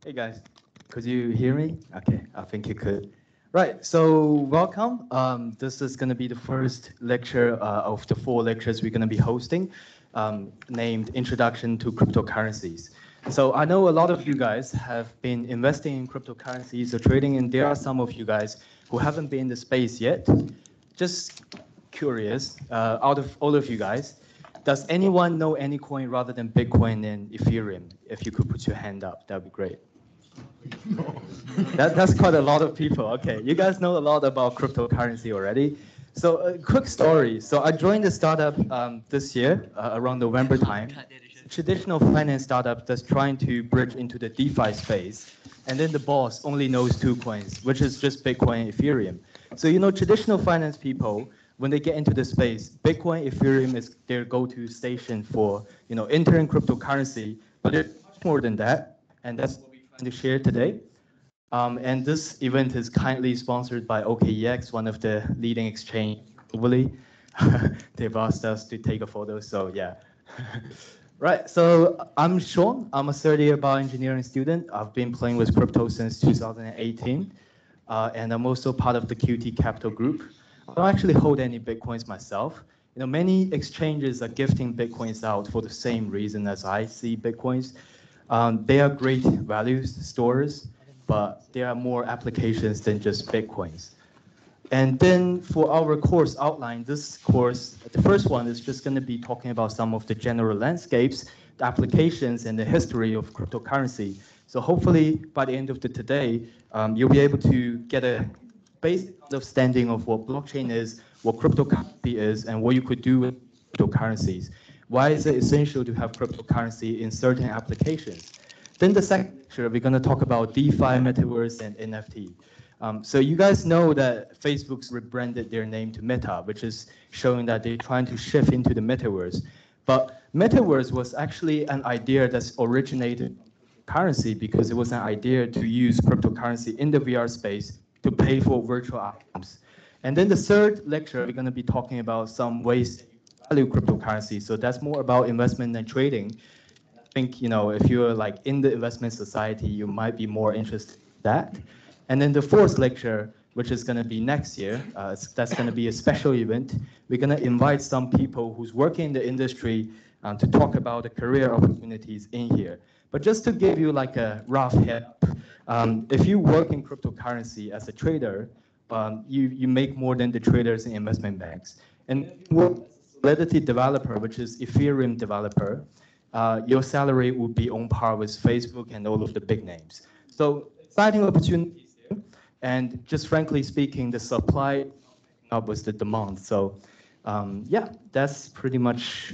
Hey guys, could you hear me? Okay, I think you could. Right, so welcome. This is going to be the first lecture of the 4 lectures we're going to be hosting, named Introduction to Cryptocurrencies. So I know a lot of you guys have been investing in cryptocurrencies or trading, and there are some of you guys who haven't been in the space yet. Just curious, out of all of you guys, does anyone know any coin rather than Bitcoin and Ethereum? If you could put your hand up, that'd be great. That's quite a lot of people. Okay, you guys know a lot about cryptocurrency already. So a quick story. So I joined the startup this year, around November time. Traditional finance startup that's trying to bridge into the DeFi space. And then the boss only knows 2 coins, which is just Bitcoin and Ethereum. So, you know, traditional finance people, when they get into the space, Bitcoin, Ethereum is their go-to station for, you know, entering cryptocurrency. But it's much more than that. And that's what we're trying to share today. And this event is kindly sponsored by OKEx, one of the leading exchange globally. They've asked us to take a photo, so yeah. Right, so I'm Sean. I'm a third-year bioengineering student. I've been playing with crypto since 2018, and I'm also part of the QT Capital Group. I don't actually hold any Bitcoins myself. You know, many exchanges are gifting Bitcoins out for the same reason as I see Bitcoins. They are great value stores, but there are more applications than just Bitcoins. And then for our course outline, this course, the first one is just going to be talking about some of the general landscapes, the applications, and the history of cryptocurrency. So hopefully by the end of today, you'll be able to get a basic understanding of what blockchain is, what cryptocurrency is, and what you could do with cryptocurrencies. Why is it essential to have cryptocurrency in certain applications? Then the second lecture, we're going to talk about DeFi, Metaverse, and NFT. So you guys know that Facebook's rebranded their name to Meta, which is showing that they're trying to shift into the Metaverse. But Metaverse was actually an idea that's originated currency because it was an idea to use cryptocurrency in the VR space to pay for virtual items. And then the third lecture, we're going to be talking about some ways to value cryptocurrency. So that's more about investment and trading. I think, you know, if you're like in the investment society, you might be more interested in that. And then the fourth lecture, which is going to be next year, that's going to be a special event. We're going to invite some people who's working in the industry to talk about the career opportunities in here. But just to give you like a rough head up, if you work in cryptocurrency as a trader, you make more than the traders in investment banks. And if you work as a Solidity developer, which is Ethereum developer, your salary would be on par with Facebook and all of the big names. So exciting opportunities. And just frankly speaking, the supply up with the demand. So yeah, that's pretty much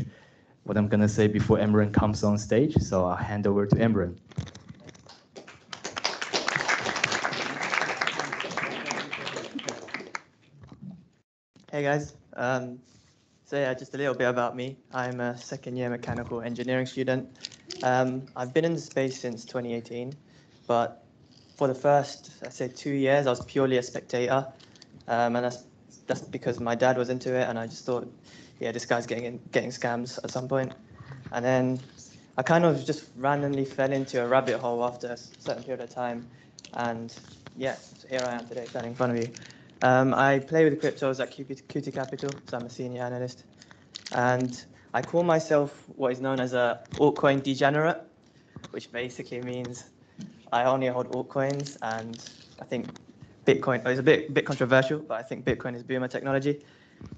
what I'm going to say before Emran comes on stage. So I'll hand over to Emran. Hey guys. So yeah, just a little bit about me. I'm a second-year mechanical engineering student. I've been in the space since 2018, but for the first, I'd say 2 years, I was purely a spectator, and that's because my dad was into it, and I just thought, yeah, this guy's getting scams at some point. And then I kind of just randomly fell into a rabbit hole after a certain period of time, and yeah, so here I am today standing in front of you. I play with cryptos at QT Capital, so I'm a senior analyst, and I call myself what is known as a altcoin degenerate, which basically means I only hold altcoins, and I think Bitcoin is a bit controversial, but I think Bitcoin is boomer technology.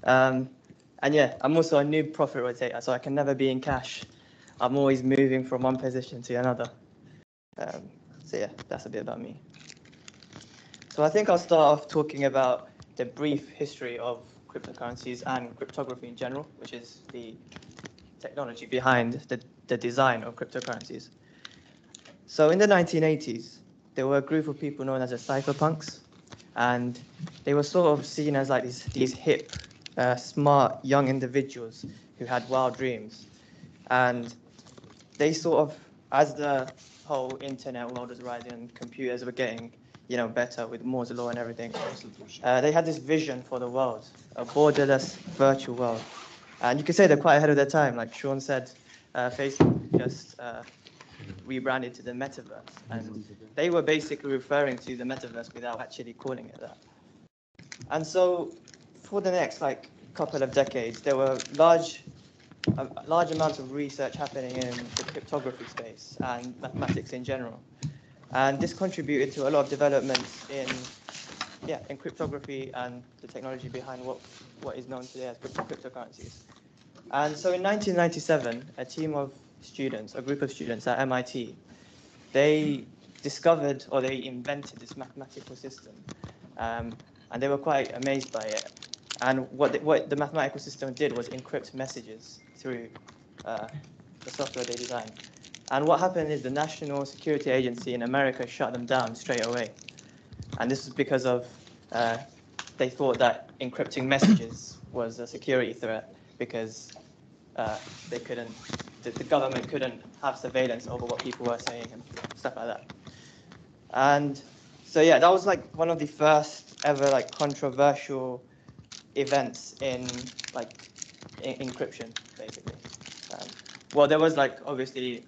And yeah, I'm also a new profit rotator, so I can never be in cash. I'm always moving from one position to another. So yeah, that's a bit about me. So I think I'll start off talking about the brief history of cryptocurrencies and cryptography in general, which is the technology behind the design of cryptocurrencies. So in the 1980s, there were a group of people known as the cypherpunks, and they were sort of seen as like these hip, smart young individuals who had wild dreams. And they sort of, as the whole internet world was rising and computers were getting, you know, better with Moore's law and everything, they had this vision for the world, a borderless virtual world. And you could say they're quite ahead of their time. Like Sean said, Facebook just rebranded to the metaverse. And they were basically referring to the metaverse without actually calling it that. And so for the next couple of decades, there were large amounts of research happening in the cryptography space and mathematics in general. And this contributed to a lot of developments in cryptography and the technology behind what is known today as cryptocurrencies. And so in 1997, a group of students at MIT, they discovered or they invented this mathematical system. And they were quite amazed by it. And what the mathematical system did was encrypt messages through the software they designed. And what happened is the National Security Agency in America shut them down straight away. And this is because of they thought that encrypting messages was a security threat because the government couldn't have surveillance over what people were saying and stuff like that. And so yeah, that was one of the first ever controversial events in encryption, basically. Well, there was obviously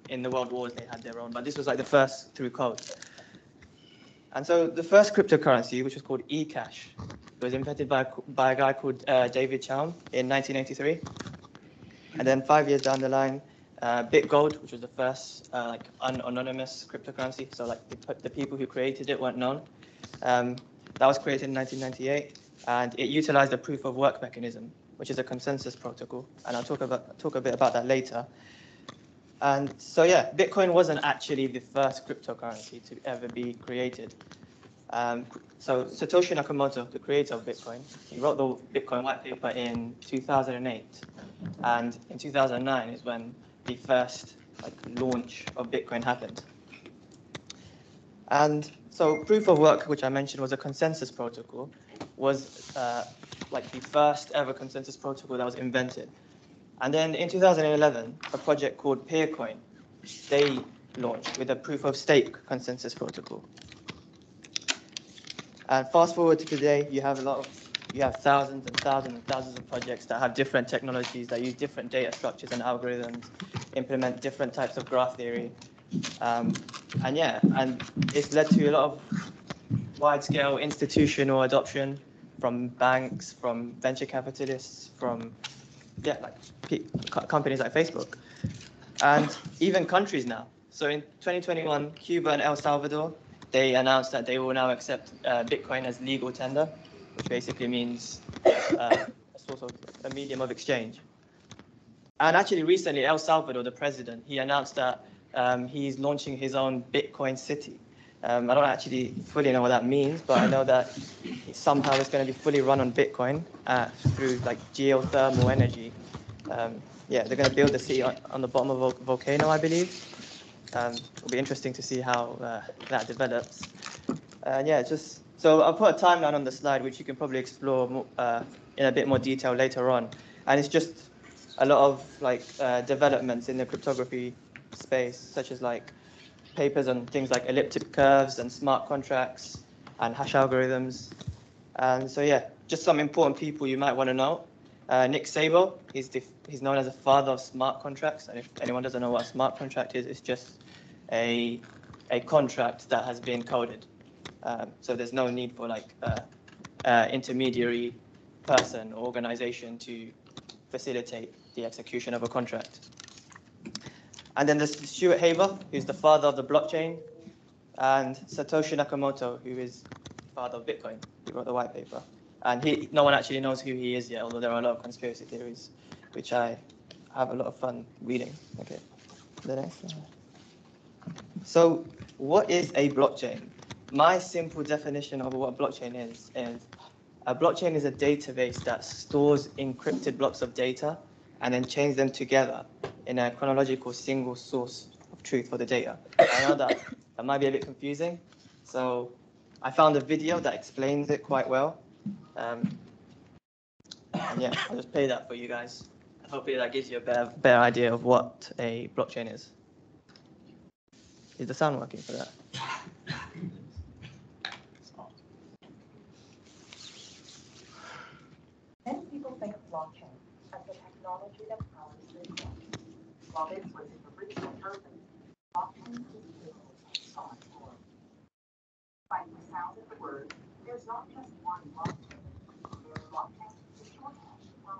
in the world wars they had their own, but this was the first through code. And so the first cryptocurrency, which was called eCash, was invented by a guy called David Chaum in 1983. And then 5 years down the line, BitGold, which was the first anonymous cryptocurrency, so the people who created it weren't known. That was created in 1998, and it utilized a proof of work mechanism, which is a consensus protocol, and I'll talk a bit about that later. And so yeah, Bitcoin wasn't actually the first cryptocurrency to ever be created. So Satoshi Nakamoto, the creator of Bitcoin, he wrote the Bitcoin white paper in 2008, and in 2009 is when the first launch of Bitcoin happened. And so proof of work, which I mentioned was a consensus protocol, was the first ever consensus protocol that was invented. And then in 2011, a project called Peercoin, they launched with a proof of stake consensus protocol. And fast forward to today, you have thousands and thousands and thousands of projects that have different technologies that use different data structures and algorithms, implement different types of graph theory. And it's led to a lot of wide-scale institutional adoption from banks, from venture capitalists, from companies like Facebook, and even countries now. So in 2021, Cuba and El Salvador, they announced that they will now accept Bitcoin as legal tender, which basically means a sort of a medium of exchange. And actually recently, El Salvador, the president, he announced that he's launching his own Bitcoin city. I don't actually fully know what that means, but I know that somehow it's going to be fully run on Bitcoin through geothermal energy. They're going to build the city on the bottom of a volcano, I believe. It'll be interesting to see how that develops. So I'll put a timeline on the slide, which you can probably explore more, in a bit more detail later on. And it's just a lot of developments in the cryptography space, such as papers on things like elliptic curves and smart contracts and hash algorithms. And so yeah, just some important people you might want to know. Nick Szabo, he's known as the father of smart contracts. And if anyone doesn't know what a smart contract is, it's just a contract that has been coded. So there's no need for intermediary person or organization to facilitate the execution of a contract. And then there's Stuart Haber, who's the father of the blockchain, and Satoshi Nakamoto, who is the father of Bitcoin. He wrote the white paper. And no one actually knows who he is yet, although there are a lot of conspiracy theories, which I have a lot of fun reading. Okay, the next slide. So what is a blockchain? My simple definition of what a blockchain is a blockchain is a database that stores encrypted blocks of data and then chains them together in a chronological single source of truth for the data. I know that might be a bit confusing, so I found a video that explains it quite well. And yeah, I'll just play that for you guys. Hopefully that gives you a better idea of what a blockchain is. Is the sound working for that? Many people think of blockchain as the technology that powers Bitcoin. While this was its original purpose, Blockchain is on board. By the sound of the word, there's not just one blockchain. Blockchain is shorthand for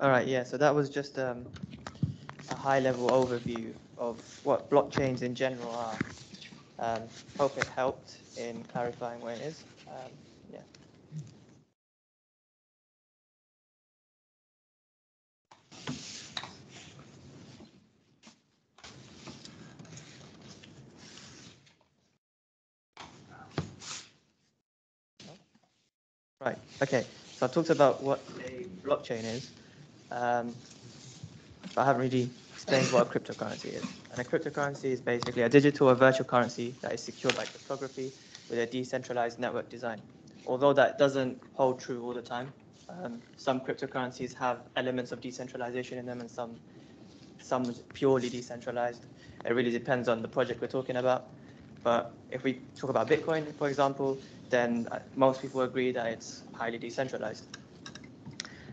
All right, yeah, so that was just a high-level overview of what blockchains in general are. Hope it helped in clarifying what it is. Yeah. Right, okay, so I've talked about what a blockchain is, but I haven't really explained what a cryptocurrency is. And a cryptocurrency is basically a digital or virtual currency that is secured by cryptography with a decentralized network design. Although that doesn't hold true all the time, some cryptocurrencies have elements of decentralization in them and some is purely decentralized. It really depends on the project we're talking about. But if we talk about Bitcoin, for example, then most people agree that it's highly decentralized.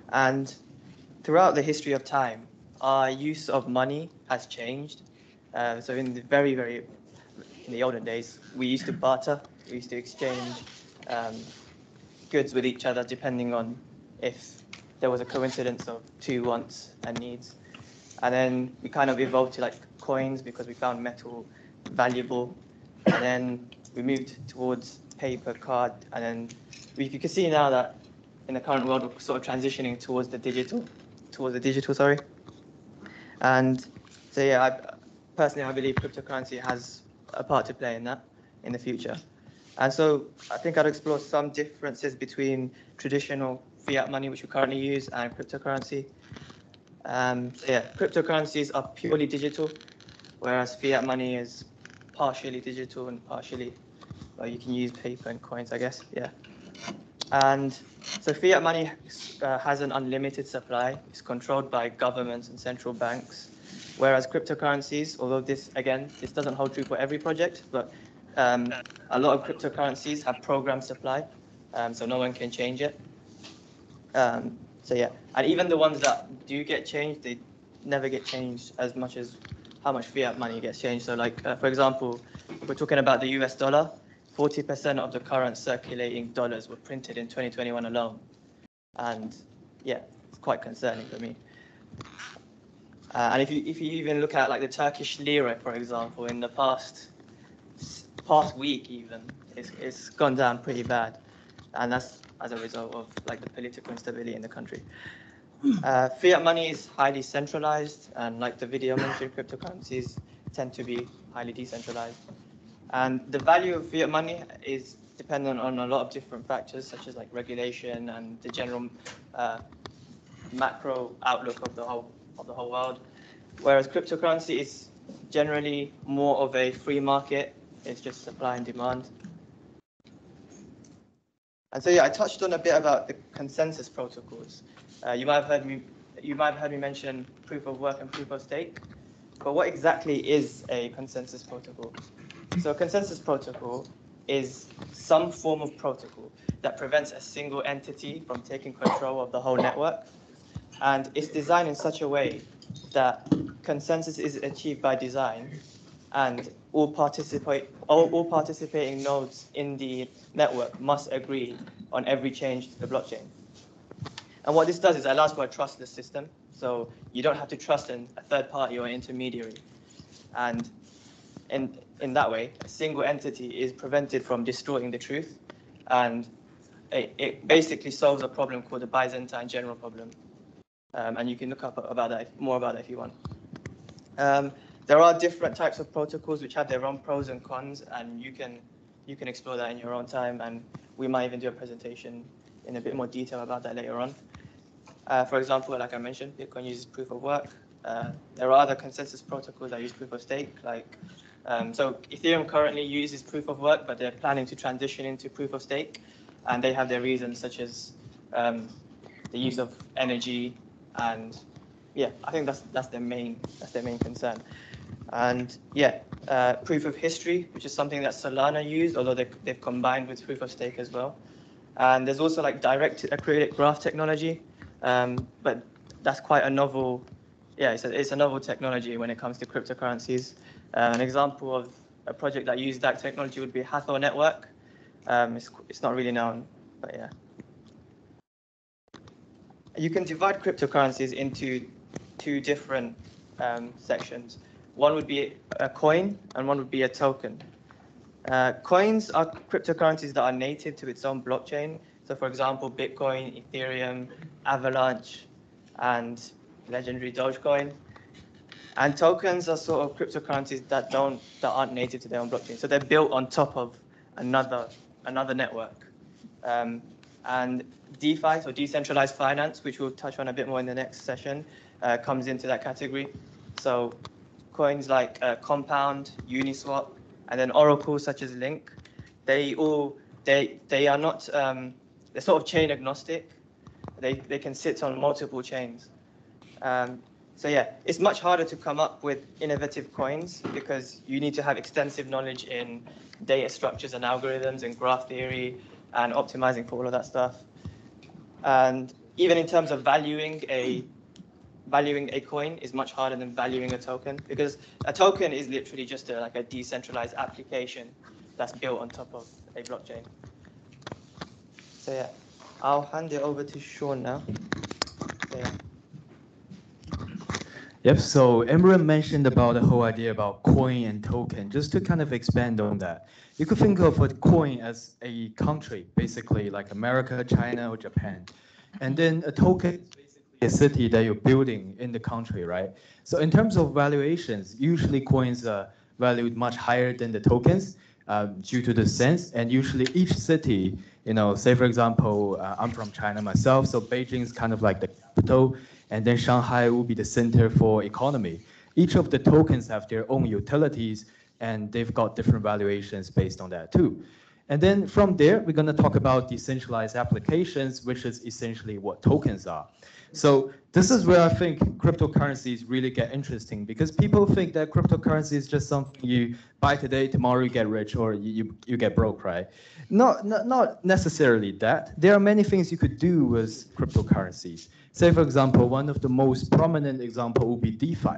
And throughout the history of time, our use of money has changed. So in the olden days, we used to barter, we used to exchange goods with each other depending on if there was a coincidence of two wants and needs. And then we kind of evolved to like coins because we found metal valuable. And then we moved towards paper, card, and then you can see now that in the current world we're sort of transitioning towards the digital, sorry. And so yeah, I believe cryptocurrency has a part to play in that in the future. And so I think I'd explore some differences between traditional fiat money, which we currently use, and cryptocurrency. So yeah, cryptocurrencies are purely digital, whereas fiat money is partially digital and partially, well, you can use paper and coins, I guess, yeah. And so fiat money has an unlimited supply. It's controlled by governments and central banks, whereas cryptocurrencies, although this doesn't hold true for every project, but a lot of cryptocurrencies have programmed supply, so no one can change it. So yeah, and even the ones that do get changed, they never get changed as much as how much fiat money gets changed. So like, for example, if we're talking about the US dollar, 40% of the current circulating dollars were printed in 2021 alone. And yeah, it's quite concerning for me. And if you even look at like the Turkish lira, for example, in the past week even, it's gone down pretty bad. And that's as a result of like the political instability in the country. Fiat money is highly centralized, and like the video mentioned, cryptocurrencies tend to be highly decentralized. And the value of fiat money is dependent on a lot of different factors, such as like regulation and the general macro outlook of the whole world. Whereas cryptocurrency is generally more of a free market. It's just supply and demand. And so yeah, I touched on a bit about the consensus protocols. You might have heard me mention proof of work and proof of stake. But what exactly is a consensus protocol? So a consensus protocol is some form of protocol that prevents a single entity from taking control of the whole network. And it's designed in such a way that consensus is achieved by design, and all participating nodes in the network must agree on every change to the blockchain. And what this does is it allows for a trustless system. So you don't have to trust in a third party or intermediary. And in that way, a single entity is prevented from distorting the truth. And it basically solves a problem called the Byzantine general problem. And you can look up more about that if you want. There are different types of protocols which have their own pros and cons, and you can explore that in your own time, and we might even do a presentation in a bit more detail about that later on. For example, like I mentioned, Bitcoin uses proof of work. There are other consensus protocols that use proof of stake, so Ethereum currently uses proof of work, but they're planning to transition into proof of stake, and they have their reasons such as the use of energy, and yeah, I think that's their main concern. And yeah, proof of history, which is something that Solana used, although they've combined with proof of stake as well. And there's also like direct acrylic graph technology, but that's quite a novel. Yeah, it's a novel technology when it comes to cryptocurrencies. An example of a project that used that technology would be Hathor Network. It's not really known, but yeah. you can divide cryptocurrencies into two different sections. One would be a coin and one would be a token. Coins are cryptocurrencies that are native to its own blockchain. So for example, Bitcoin, Ethereum, Avalanche, and legendary Dogecoin. And tokens are sort of cryptocurrencies that aren't native to their own blockchain. So they're built on top of another network. And DeFi, so decentralized finance, which we'll touch on a bit more in the next session, comes into that category. So coins like Compound, Uniswap, and then oracles such as Link, they are not they're sort of chain agnostic. They can sit on multiple chains. So yeah, it's much harder to come up with innovative coins because you need to have extensive knowledge in data structures and algorithms and graph theory and optimizing for all of that stuff. And even in terms of valuing a coin is much harder than valuing a token, because a token is literally just like a decentralized application that's built on top of a blockchain. So yeah, I'll hand it over to Sean now. So, yeah. Yep, so Emran mentioned about the whole idea about coin and token. Just to kind of expand on that, you could think of a coin as a country, basically like America, China, or Japan. And then a token is basically a city that you're building in the country, right? So in terms of valuations, usually coins are valued much higher than the tokens due to the sense. And usually each city, say for example, I'm from China myself, so Beijing is kind of like the capital, and then Shanghai will be the center for economy. Each of the tokens have their own utilities, and they've got different valuations based on that too. And then from there, we're going to talk about decentralized applications, which is essentially what tokens are. So this is where I think cryptocurrencies really get interesting, because people think that cryptocurrency is just something you buy today, tomorrow you get rich, or you get broke, right? Not necessarily that. There are many things you could do with cryptocurrencies. Say, for example, one of the most prominent example would be DeFi.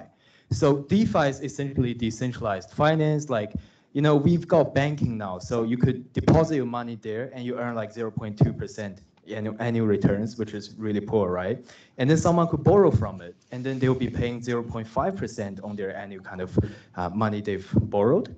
So DeFi is essentially decentralized finance. Like, we've got banking now. So you could deposit your money there and you earn like 0.2% annual returns, which is really poor, right? And then someone could borrow from it, and then they'll be paying 0.5% on their annual kind of money they've borrowed.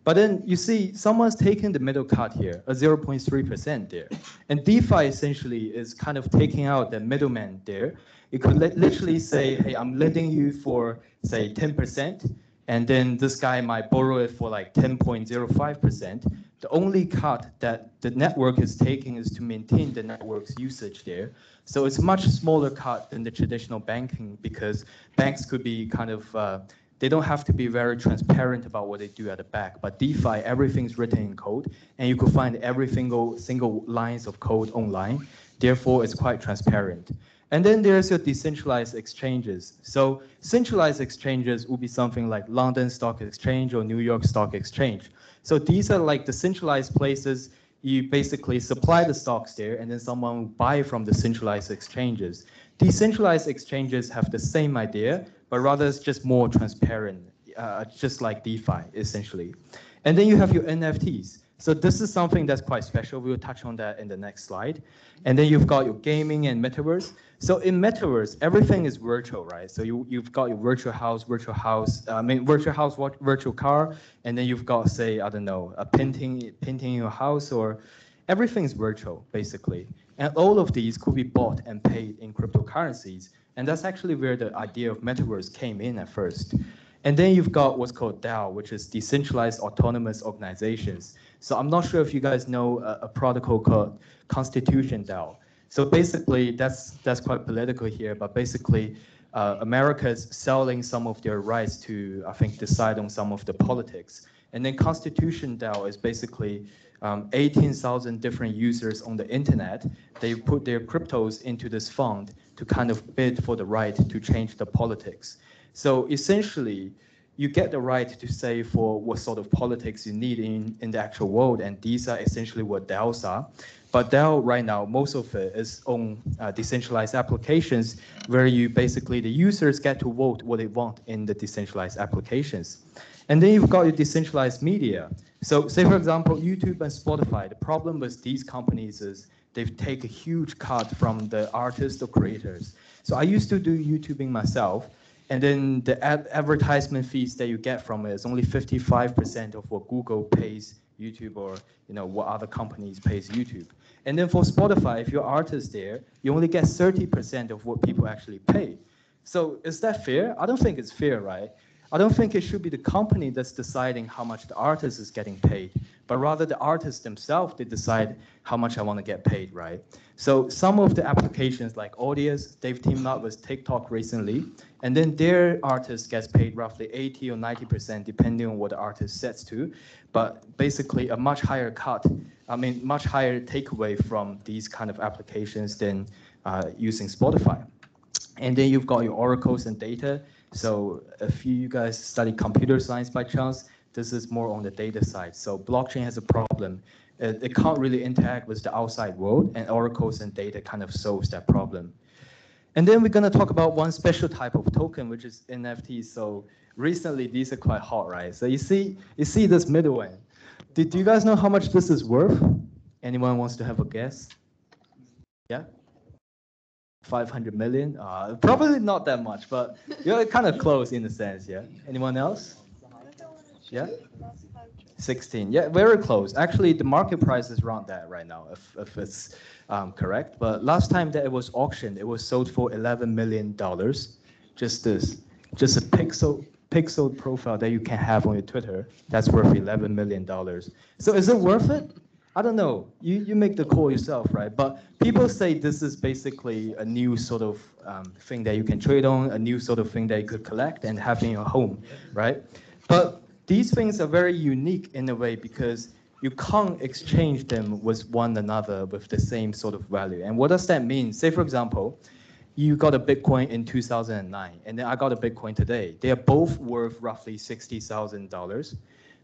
But then you see, someone's taken the middle cut here, a 0.3% there. And DeFi essentially is kind of taking out the middleman there. You could literally say, hey, I'm lending you for, say, 10%, and then this guy might borrow it for like 10.05%. The only cut that the network is taking is to maintain the network's usage there. So it's a much smaller cut than the traditional banking, because banks could be kind of, they don't have to be very transparent about what they do at the back. But DeFi, everything's written in code, and you could find every single lines of code online. Therefore, it's quite transparent. And then there's your decentralized exchanges. So centralized exchanges will be something like London Stock Exchange or New York Stock Exchange. So these are like the centralized places. You basically supply the stocks there, and then someone will buy from the centralized exchanges. Decentralized exchanges have the same idea, but rather it's just more transparent, just like DeFi, essentially. And then you have your NFTs. So this is something that's quite special. We will touch on that in the next slide. And then you've got your gaming and metaverse. So in metaverse, everything is virtual, right? So you've got your virtual house, virtual car, and then you've got, say, I don't know, a painting your house, or everything's virtual, basically. And all of these could be bought and paid in cryptocurrencies. And that's actually where the idea of metaverse came in at first. And then you've got what's called DAO, which is decentralized autonomous organizations. So I'm not sure if you guys know a protocol called Constitution DAO. So basically, that's quite political here, but basically, America is selling some of their rights to, I think, decide on some of the politics. And then Constitution DAO is basically 18,000 different users on the internet. They put their cryptos into this fund to kind of bid for the right to change the politics. So essentially, you get the right to say for what sort of politics you need in the actual world, and these are essentially what DAOs are. But DAO right now, most of it is on decentralized applications, where you basically, the users get to vote what they want in the decentralized applications. And then you've got your decentralized media. So say, for example, YouTube and Spotify, the problem with these companies is they take a huge cut from the artists or creators. So I used to do YouTubing myself, and then the advertisement fees that you get from it is only 55% of what Google pays YouTube, or what other companies pays YouTube. And then for Spotify, if you're an artist there, you only get 30% of what people actually pay. So is that fair? I don't think it's fair, right? I don't think it should be the company that's deciding how much the artist is getting paid, but rather the artists themselves, they decide how much I want to get paid, right? So some of the applications like Audius, they've teamed up with TikTok recently, and then their artist gets paid roughly 80 or 90% depending on what the artist sets to, but basically a much higher cut, much higher takeaway from these kind of applications than using Spotify. And then you've got your oracles and data. So if you guys study computer science by chance, this is more on the data side. So blockchain has a problem. It can't really interact with the outside world, and oracles and data kind of solves that problem. And then we're going to talk about one special type of token, which is NFTs. So recently, these are quite hot, right? So you see this middle one. Do you guys know how much this is worth? Anyone wants to have a guess? Yeah? 500 million? Probably not that much, but you're kind of close in a sense, yeah? Anyone else? Yeah? 16, yeah, very close. Actually, the market price is around that right now, if it's correct. But last time that it was auctioned, it was sold for $11 million. Just a pixel profile that you can have on your Twitter, that's worth $11 million. So is it worth it? I don't know. You make the call yourself, right? But people say this is basically a new sort of thing that you can trade on, a new sort of thing that you could collect and have in your home, right? But these things are very unique in a way because you can't exchange them with one another with the same sort of value. And what does that mean? Say, for example, you got a Bitcoin in 2009, and then I got a Bitcoin today. They are both worth roughly $60,000.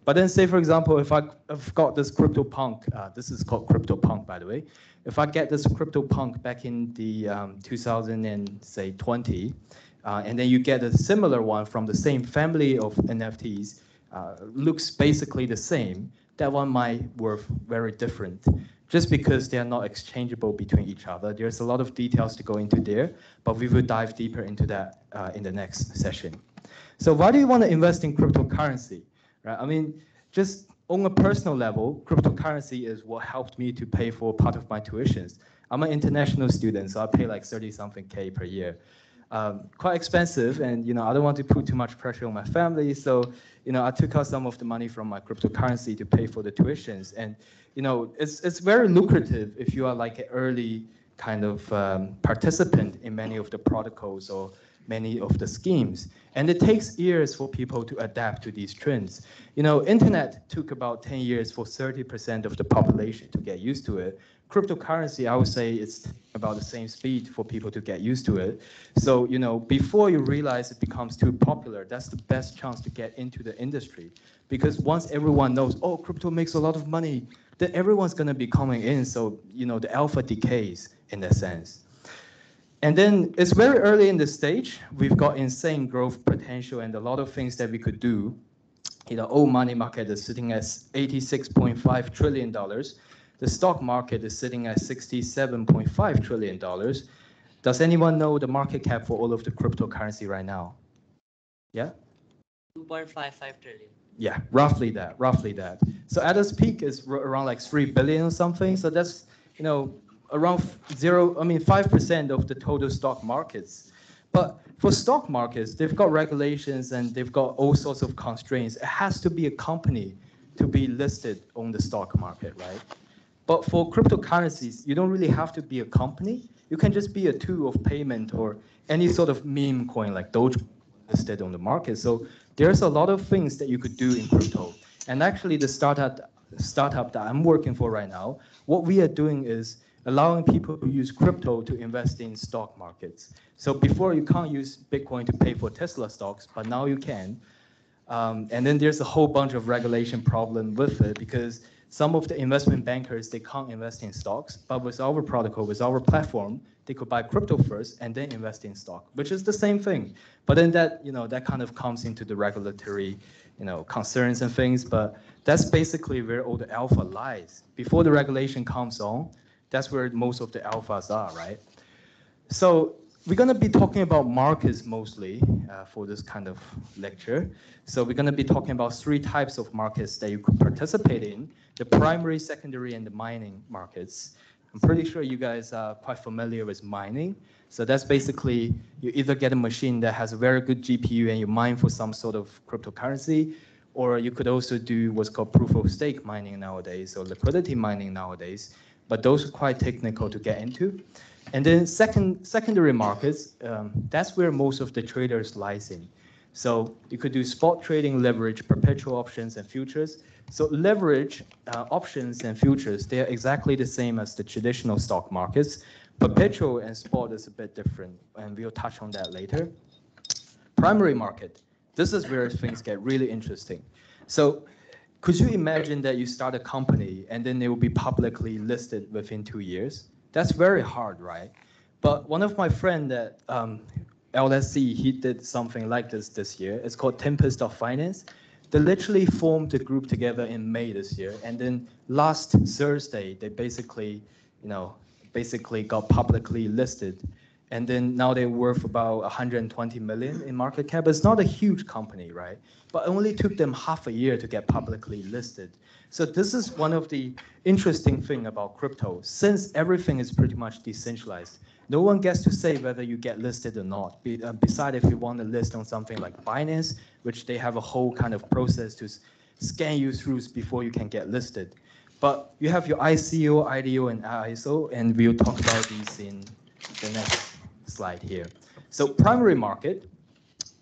But then say, for example, if I've got this CryptoPunk, this is called CryptoPunk, by the way. If I get this CryptoPunk back in the 2020, and then you get a similar one from the same family of NFTs, looks basically the same, that one might worth very different, just because they are not exchangeable between each other. There's a lot of details to go into there, but we will dive deeper into that in the next session. So why do you want to invest in cryptocurrency? Right? I mean, just on a personal level, cryptocurrency is what helped me to pay for part of my tuitions. I'm an international student, so I pay like 30-something K per year. Quite expensive, and I don't want to put too much pressure on my family, so I took out some of the money from my cryptocurrency to pay for the tuitions. And it's very lucrative if you are like an early kind of participant in many of the protocols or many of the schemes. And it takes years for people to adapt to these trends. Internet took about 10 years for 30% of the population to get used to it. Cryptocurrency, I would say it's about the same speed for people to get used to it. So, before you realize it becomes too popular, that's the best chance to get into the industry. Because once everyone knows, oh, crypto makes a lot of money, then everyone's gonna be coming in. So, the alpha decays in that sense. And then it's very early in the stage. We've got insane growth potential and a lot of things that we could do. Old money market is sitting at $86.5 trillion. The stock market is sitting at $67.5 trillion. Does anyone know the market cap for all of the cryptocurrency right now? Yeah? 2.55 trillion. Yeah, roughly that. So at its peak is around like 3 billion or something. So that's, around 5% of the total stock markets. But for stock markets, they've got regulations and they've got all sorts of constraints. It has to be a company to be listed on the stock market, right? But for cryptocurrencies, you don't really have to be a company. You can just be a tool of payment or any sort of meme coin like Dogecoin listed on the market. So there's a lot of things that you could do in crypto. And actually the startup that I'm working for right now, what we are doing is allowing people to use crypto to invest in stock markets. So before you can't use Bitcoin to pay for Tesla stocks, but now you can. And then there's a whole bunch of regulation problem with it because some of the investment bankers, they can't invest in stocks, but with our protocol, with our platform, they could buy crypto first and then invest in stock, which is the same thing. But then that, that kind of comes into the regulatory, concerns and things, but that's basically where all the alpha lies. Before the regulation comes on, That's where most of the alphas are, right? So we're going to be talking about markets mostly for this kind of lecture. So we're going to be talking about three types of markets that you could participate in: the primary, secondary, and the mining markets. I'm pretty sure you guys are quite familiar with mining. So that's basically you either get a machine that has a very good GPU and you mine for some sort of cryptocurrency, or you could also do what's called proof of stake mining nowadays, or liquidity mining nowadays. But those are quite technical to get into. And then secondary markets, that's where most of the traders lies in. So you could do spot trading, leverage, perpetual options, and futures. So leverage, options, and futures, they're exactly the same as the traditional stock markets. Perpetual and spot is a bit different, and we'll touch on that later. Primary market, this is where things get really interesting. So could you imagine that you start a company and then it will be publicly listed within 2 years? That's very hard, right? But one of my friends at LSE, he did something like this year. It's called Tempest of Finance. They literally formed a group together in May this year, and then last Thursday they basically got publicly listed, and then now they're worth about 120 million in market cap. It's not a huge company, right? But it only took them half a year to get publicly listed. So this is one of the interesting thing about crypto. Since everything is pretty much decentralized, no one gets to say whether you get listed or not. Besides, if you want to list on something like Binance, which they have a whole kind of process to scan you through before you can get listed. But you have your ICO, IDO, and ISO, and we'll talk about these in the next slide here. So primary market,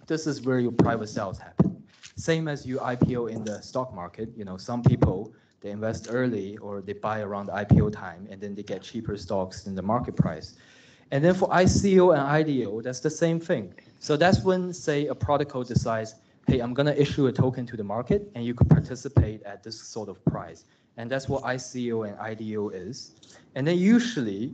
this is where your private sales happen. Same as you IPO in the stock market, some people, they invest early or they buy around the IPO time, and then they get cheaper stocks than the market price. And then for ICO and IDO, that's the same thing. So that's when, say, a protocol decides, hey, I'm going to issue a token to the market, and you could participate at this sort of price. And that's what ICO and IDO is. And then usually,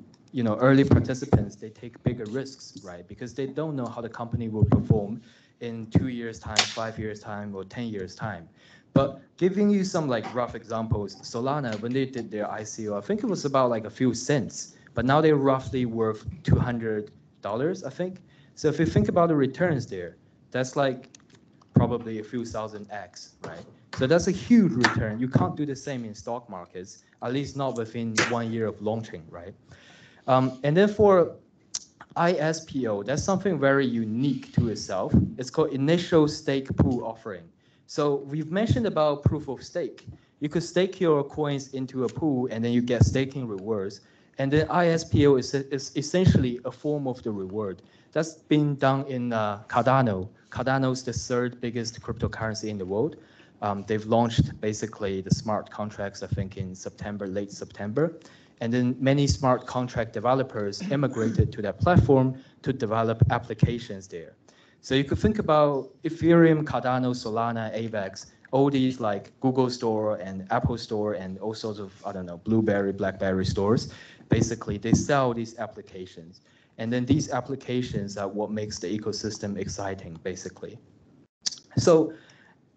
early participants, they take bigger risks, right? Because they don't know how the company will perform in 2 years' time, 5 years' time, or 10 years' time. But giving you some rough examples, Solana, when they did their ICO, I think it was about a few cents, but now they're roughly worth $200, I think. So if you think about the returns there, that's probably a few thousand X, right? So that's a huge return. You can't do the same in stock markets, at least not within 1 year of launching, right? And then for ISPO, that's something very unique to itself. It's called Initial Stake Pool Offering. So we've mentioned about proof of stake. You could stake your coins into a pool, and then you get staking rewards. And then ISPO is essentially a form of the reward. That's been done in Cardano. Cardano is the third biggest cryptocurrency in the world. They've launched basically the smart contracts, I think, in late September. And then many smart contract developers immigrated to that platform to develop applications there. So you could think about Ethereum, Cardano, Solana, AVAX, all these Google Store and Apple Store and all sorts of, Blueberry, BlackBerry stores. Basically, they sell these applications. And then these applications are what makes the ecosystem exciting, basically. So,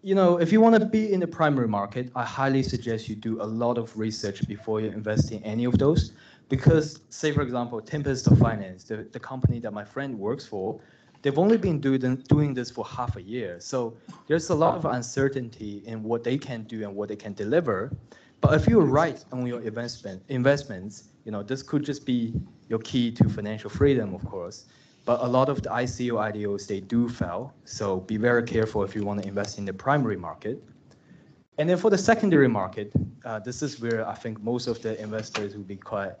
if you want to be in the primary market, I highly suggest you do a lot of research before you invest in any of those. Because, say, for example, Tempest of Finance, the company that my friend works for, they've only been doing this for half a year. So there's a lot of uncertainty in what they can do and what they can deliver. But if you're right on your investments, this could just be your key to financial freedom, of course. But a lot of the ICO IDOs, they do fail. So be very careful if you want to invest in the primary market. And then for the secondary market, this is where I think most of the investors will be quite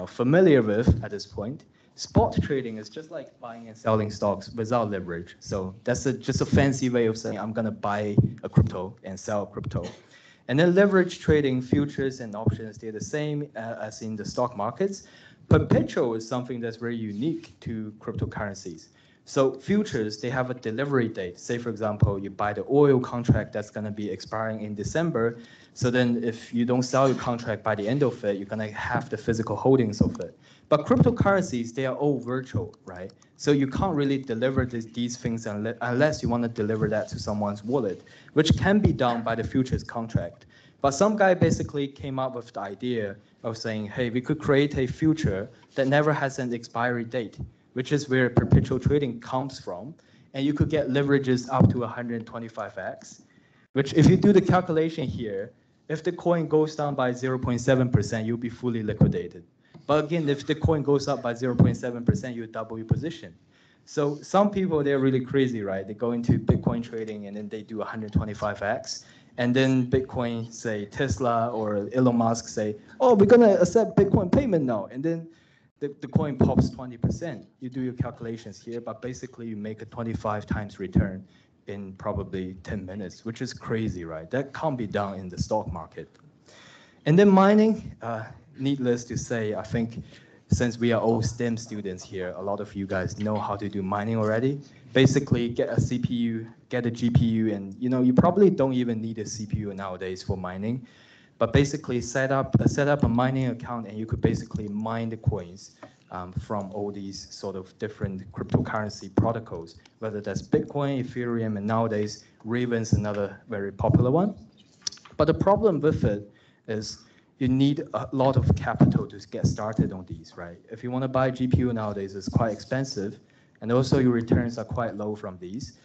familiar with at this point. Spot trading is just like buying and selling stocks without leverage. So that's just a fancy way of saying I'm going to buy a crypto and sell crypto. And then leverage trading, futures and options, they're the same as in the stock markets. Perpetual is something that's very unique to cryptocurrencies. So futures, they have a delivery date. Say, for example, you buy the oil contract that's going to be expiring in December. So then if you don't sell your contract by the end of it, you're going to have the physical holdings of it. But cryptocurrencies, they are all virtual, right? So you can't really deliver these things unless you want to deliver that to someone's wallet, which can be done by the futures contract. But some guy basically came up with the idea of saying, hey, we could create a future that never has an expiry date, which is where perpetual trading comes from. And you could get leverages up to 125x, which if you do the calculation here, if the coin goes down by 0.7%, you'll be fully liquidated. But again, if the coin goes up by 0.7%, you double your position. So some people, they're really crazy, right? They go into Bitcoin trading and then they do 125x. And then Bitcoin, say Tesla or Elon Musk say, oh, we're gonna accept Bitcoin payment now. And then the coin pops 20%. You do your calculations here, but basically you make a 25 times return in probably 10 minutes, which is crazy, right? That can't be done in the stock market. And then mining, needless to say, I think since we are all STEM students here, a lot of you guys know how to do mining already. Basically, get a CPU, get a GPU, and you probably don't even need a CPU nowadays for mining. But basically, set up a mining account, and you could basically mine the coins from all these sort of different cryptocurrency protocols, whether that's Bitcoin, Ethereum, and nowadays Raven's another very popular one. But the problem with it is you need a lot of capital to get started on these, right? If you want to buy GPU nowadays, it's quite expensive, and also your returns are quite low from these.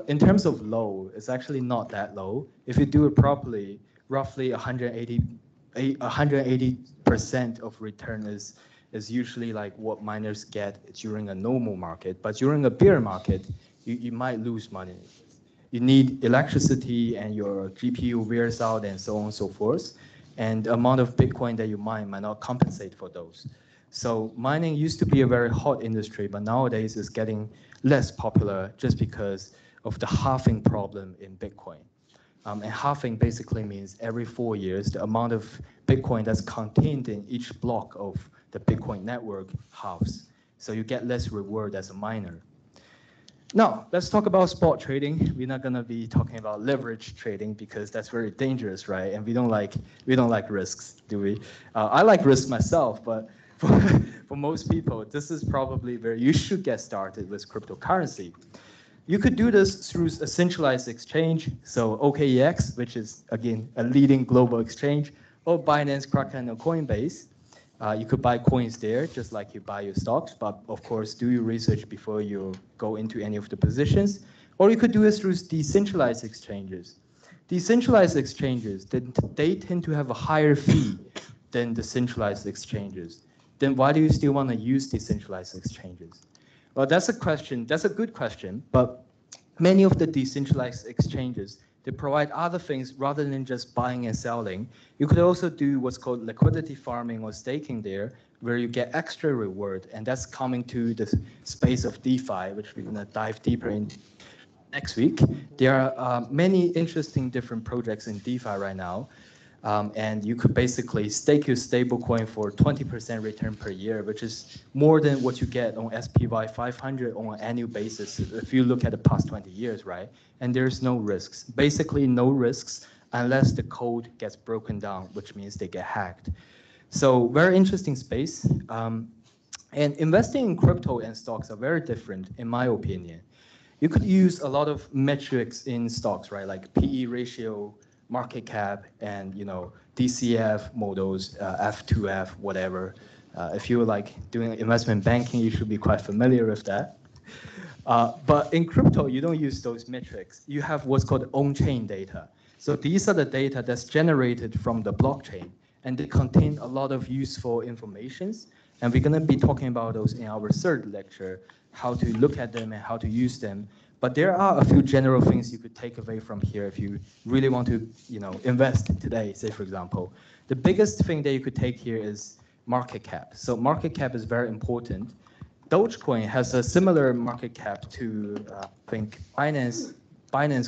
In terms of low, it's actually not that low. If you do it properly, roughly 180% of return is usually like what miners get during a normal market. But during a bear market, you might lose money. You need electricity and your GPU wears out and so on and so forth. And the amount of Bitcoin that you mine might not compensate for those. So mining used to be a very hot industry, but nowadays it's getting less popular just because of the halving problem in Bitcoin. And halving basically means every 4 years, the amount of Bitcoin that's contained in each block of the Bitcoin network halves. So you get less reward as a miner. Now, let's talk about spot trading. We're not gonna be talking about leverage trading because that's very dangerous, right? And we don't like risks, do we? I like risks myself, but for most people, this is probably where you should get started with cryptocurrency. You could do this through a centralized exchange, so OKEx, which is, again, a leading global exchange, or Binance, Kraken, or Coinbase. You could buy coins there, just like you buy your stocks, but of course, do your research before you go into any of the positions. Or you could do it through decentralized exchanges. Decentralized exchanges, they tend to have a higher fee than the centralized exchanges. Then why do you still want to use decentralized exchanges? Well, that's a question. That's a good question. But many of the decentralized exchanges, they provide other things rather than just buying and selling. You could also do what's called liquidity farming or staking there, where you get extra reward. And that's coming to the space of DeFi, which we're going to dive deeper in next week. There are many interesting different projects in DeFi right now. And you could basically stake your stablecoin for 20% return per year, which is more than what you get on SPY 500 on an annual basis if you look at the past 20 years, right? And there's no risks. Basically no risks unless the code gets broken down, which means they get hacked. So very interesting space. And investing in crypto and stocks are very different, in my opinion. You could use a lot of metrics in stocks, right? Like PE ratio, market cap, and DCF models, F2F, whatever. If you're like doing investment banking, you should be quite familiar with that. But in crypto, you don't use those metrics. You have what's called on-chain data. So these are the data that's generated from the blockchain, and they contain a lot of useful informations. And we're gonna be talking about those in our third lecture, how to look at them and how to use them. But there are a few general things you could take away from here if you really want to, invest today, say for example. The biggest thing that you could take here is market cap. So market cap is very important. Dogecoin has a similar market cap to, I think, Binance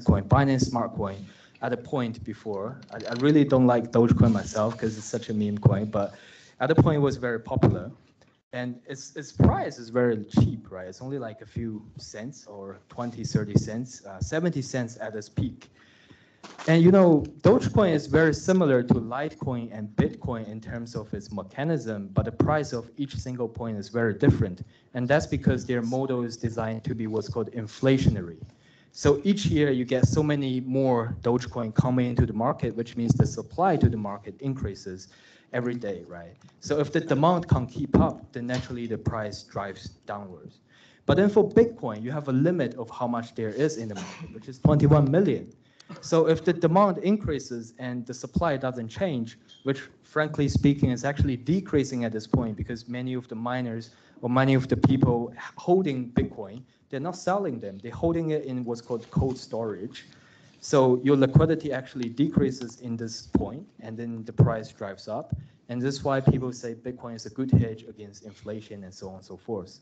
Coin, Binance Smart Coin at a point before. I really don't like Dogecoin myself because it's such a meme coin, but at a point it was very popular. And its price is very cheap, right? It's only like a few cents or 20, 30 cents, 70 cents at its peak. And Dogecoin is very similar to Litecoin and Bitcoin in terms of its mechanism, but the price of each single coin is very different. And that's because their model is designed to be what's called inflationary. So each year you get so many more Dogecoin coming into the market, which means the supply to the market increases every day, right? So if the demand can't keep up, then naturally the price drives downwards. But then for Bitcoin, you have a limit of how much there is in the market, which is 21 million. So if the demand increases and the supply doesn't change, which frankly speaking is actually decreasing at this point because many of the miners or many of the people holding Bitcoin, they're not selling them. They're holding it in what's called cold storage. So your liquidity actually decreases in this point, and then the price drives up. And this is why people say Bitcoin is a good hedge against inflation and so on and so forth.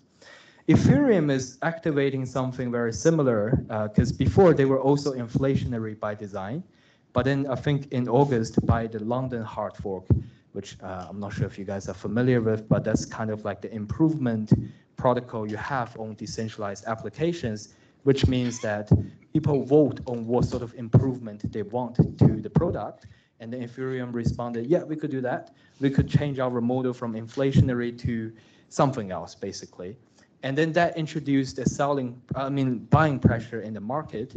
Ethereum is activating something very similar because before they were also inflationary by design. But then I think in August by the London hard fork, which I'm not sure if you guys are familiar with, but that's kind of like the improvement protocol you have on decentralized applications, which means that people vote on what sort of improvement they want to the product. And then Ethereum responded, yeah, we could do that. We could change our model from inflationary to something else, basically. And then that introduced a buying pressure in the market.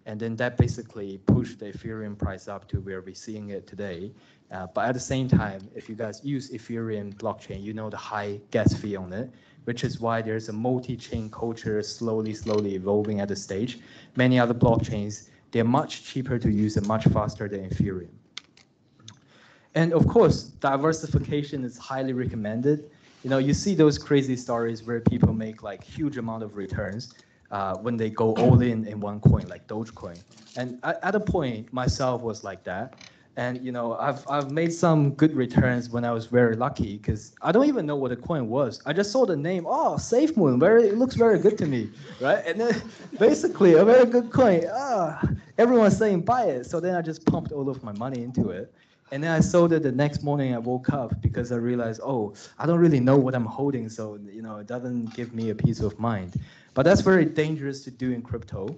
And then that basically pushed the Ethereum price up to where we're seeing it today. But at the same time, if you guys use Ethereum blockchain, you know the high gas fee on it, which is why there's a multi-chain culture slowly evolving at this stage. Many other blockchains, they're much cheaper to use and much faster than Ethereum. And of course, diversification is highly recommended. You know, you see those crazy stories where people make like huge amount of returns when they go all in one coin, like Dogecoin. And at a point, myself was like that. And you know, I've made some good returns when I was very lucky because I don't even know what the coin was. I just saw the name. Oh, SafeMoon. It looks very good to me, right? And then basically a very good coin. Everyone's saying buy it. So then I just pumped all of my money into it. And then I sold it the next morning. I woke up because I realized, oh, I don't really know what I'm holding, so you know it doesn't give me a peace of mind. But that's very dangerous to do in crypto.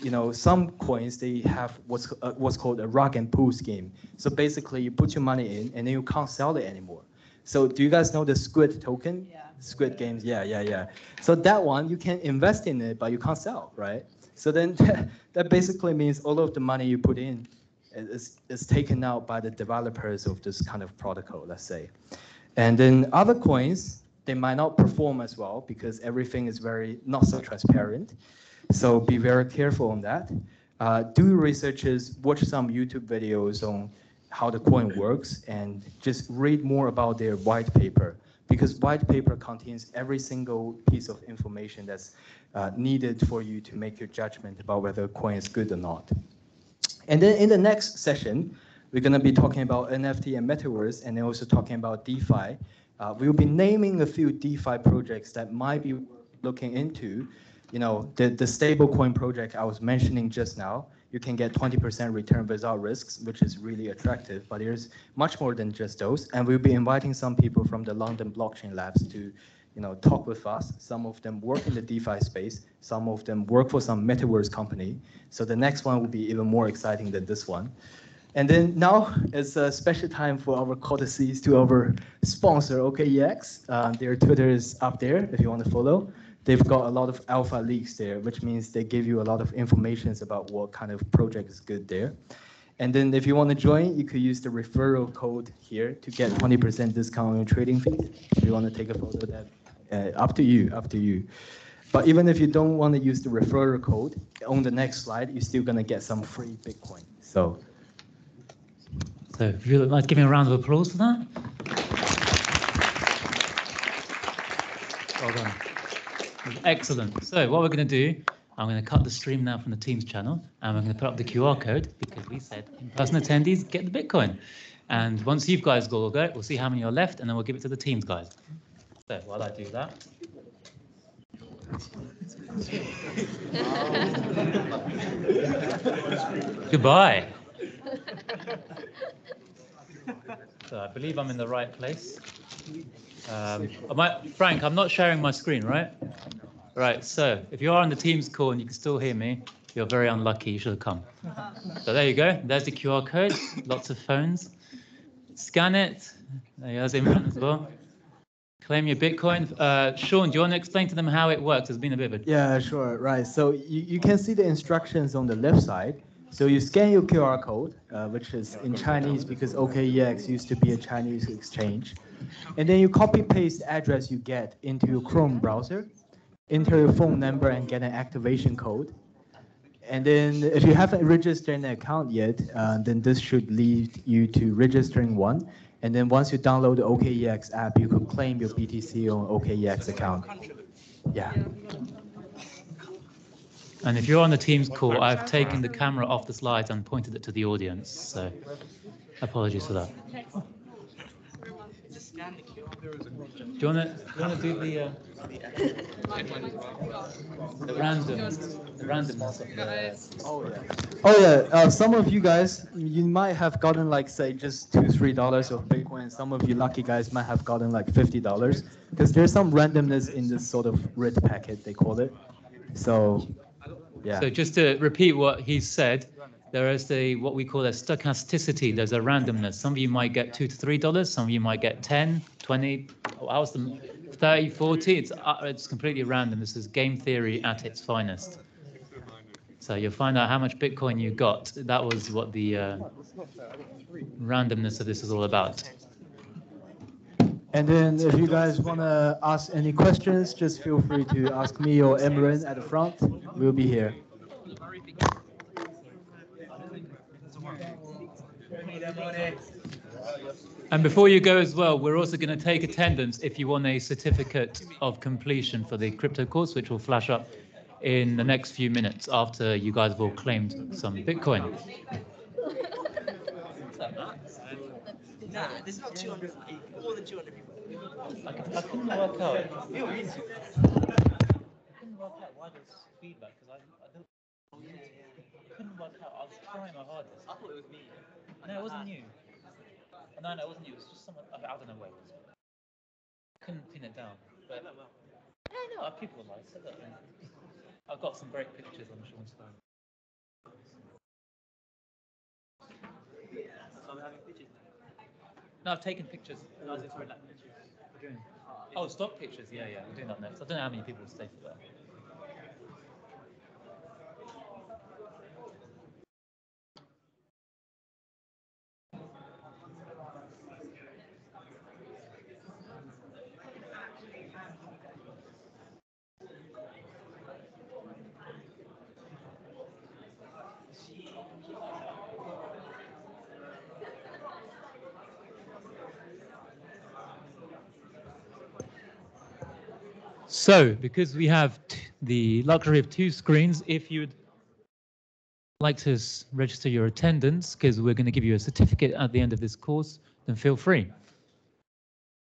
You know, some coins they have what's called a rug and pull scheme. So basically, you put your money in, and then you can't sell it anymore. So do you guys know the Squid token? Yeah. Squid Games, yeah. So that one you can invest in it, but you can't sell, right? So then that basically means all of the money you put in is taken out by the developers of this kind of protocol, let's say. And then other coins, they might not perform as well because everything is not so transparent. So be very careful on that. Do researches, watch some YouTube videos on how the coin works, and just read more about their white paper, because white paper contains every single piece of information that's needed for you to make your judgment about whether a coin is good or not. And then in the next session, we're going to be talking about NFT and metaverse, and then also talking about DeFi. We'll be naming a few DeFi projects that might be looking into. You know, the stablecoin project I was mentioning just now, you can get 20% return without risks, which is really attractive, but there's much more than just those. And we'll be inviting some people from the London blockchain labs to, you know, talk with us. Some of them work in the DeFi space. Some of them work for some metaverse company. So the next one will be even more exciting than this one. And then now it's a special time for our courtesies to our sponsor, OKEx. Their Twitter is up there if you want to follow. They've got a lot of alpha leaks there, which means they give you a lot of information about what kind of project is good there. And then if you want to join, you could use the referral code here to get 20% discount on your trading fees. If you want to take a photo of that, up to you. But even if you don't want to use the referral code, on the next slide, you're still going to get some free Bitcoin. So if you'd like to give me a round of applause for that. Well done. Excellent. So what we're going to do, I'm going to cut the stream now from the Teams channel, and we're going to put up the QR code because we said in-person attendees get the Bitcoin. And once you guys go, we'll see how many are left, and then we'll give it to the Teams guys. So while I do that. Goodbye. So I believe I'm in the right place. Frank, I'm not sharing my screen, right? Right, so if you are on the Teams call and you can still hear me, you're very unlucky, you should have come. So there you go, there's the QR code, lots of phones. Scan it, there's Imran as well. claim your Bitcoin. Sean, do you want to explain to them how it works? There's been a bit of a... Yeah, sure. Right. So you can see the instructions on the left side. So you scan your QR code, which is in Chinese because OKEx used to be a Chinese exchange. And then you copy paste the address you get into your Chrome browser, enter your phone number and get an activation code. And then if you haven't registered an account yet, then this should lead you to registering one. And then once you download the OKEx app, you could claim your BTC on OKEx account. Yeah. And if you're on the Teams call, I've taken the camera off the slides and pointed it to the audience. So apologies for that. Do you want to do the randomness of the... Oh yeah. Some of you guys, you might have gotten like say just $2-3 of Bitcoin. Some of you lucky guys might have gotten like $50 because there's some randomness in this sort of red packet they call it. So yeah. So just to repeat what he said, there is what we call a stochasticity. There's a randomness. Some of you might get $2 to $3. Some of you might get 10, 20, 30, 40. It's completely random. This is game theory at its finest. So you'll find out how much Bitcoin you got. That was what the randomness of this is all about. And then if you guys want to ask any questions, just feel free to ask me or Emran at the front. We'll be here. And before you go as well, we're also going to take attendance if you want a certificate of completion for the crypto course, which will flash up in the next few minutes after you guys have all claimed some Bitcoin. Nah, there's not 200, more than 200 people. I couldn't work out. I couldn't work out why there's feedback because I couldn't work out. I was trying my hardest. I thought it was me. No, it wasn't you. No, it wasn't you. It was just someone. I don't know where it was. I couldn't pin it down. But no, people are nice. I've got some great pictures on Sean's phone. So we're having pictures now. No, I've taken pictures. Oh, stock pictures. Yeah, we're doing that next. I don't know how many people will stay for that. So, because we have the luxury of two screens, if you'd like to register your attendance, because we're going to give you a certificate at the end of this course, then feel free.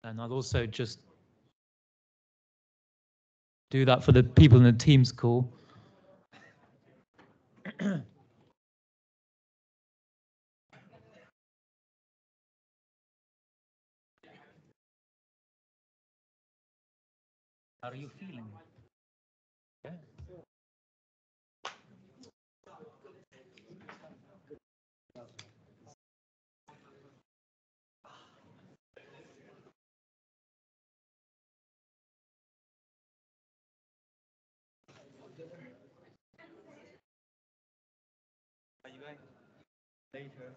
And I'll also just do that for the people in the Teams call. How are you feeling? Yeah. Are you going later?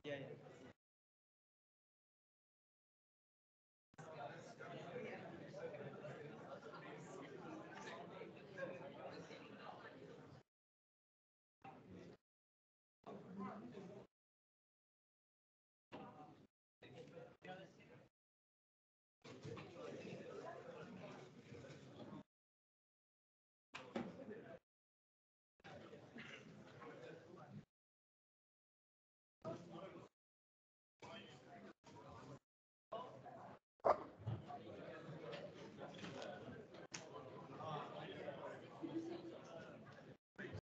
Yeah.